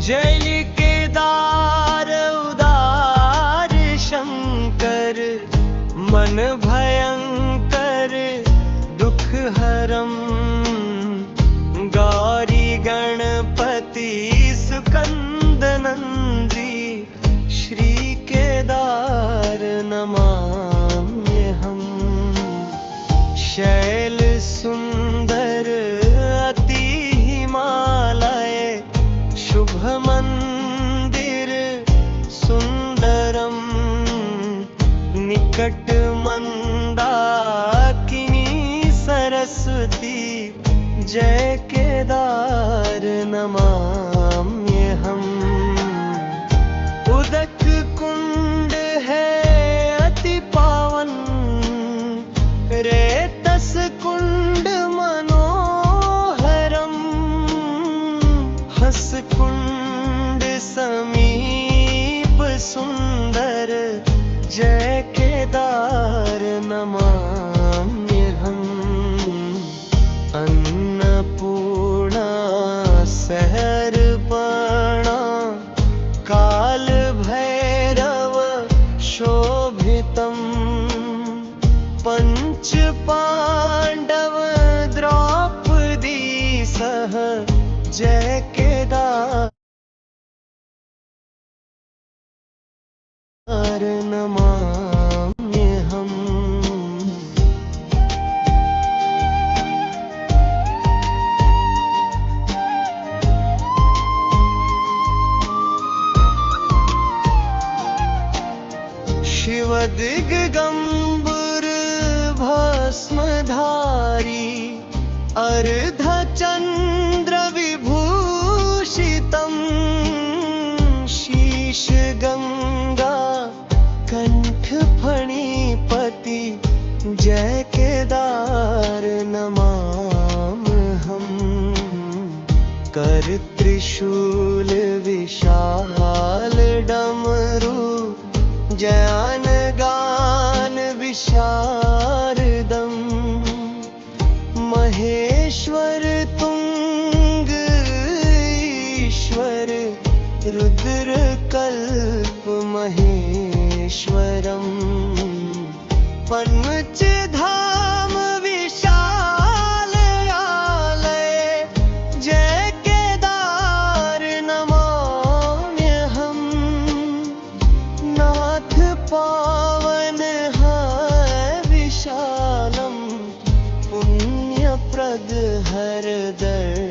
जय केदार उदार शंकर, मन भयंकर दुख हरम। गौरी गणपति सुकंदनंदी, श्री केदार नमाम्यहम्। शैल सुंदर अति हिमालय, शुभ मंदिर सुंदरम। निकट मंदाकिनी सरस्वती, जय केदार नमाम्यहम्। उदक कुंड है अति पावन, रेतस कुंड मनोहरम। हस कुंड समीप सुंदर, जय केदार नमाम्यहम्। अन्नपूर्णा सहर्पणा, काल भैरव शोभितम्। पंच पांडव द्रौपदी सह, जय केदार नमाम्यहम्। शिव दिगंबर भस्मधारी, अर्धचंद्र विभूषितम्। शीश गंगा कंठ फणिपति, जय केदार नमाम्यहम्। कर त्रिशूल विशाल डमरू, जयान गान विशारदम्। महेश्वर तुंग ईश्वर, रुद्र कल्प महेश्वरम्। पंच धाम विशाल आलय, जय केदार नमाम्यहम्। नाथ पावन है विशालम, पुण्यप्रद हर दर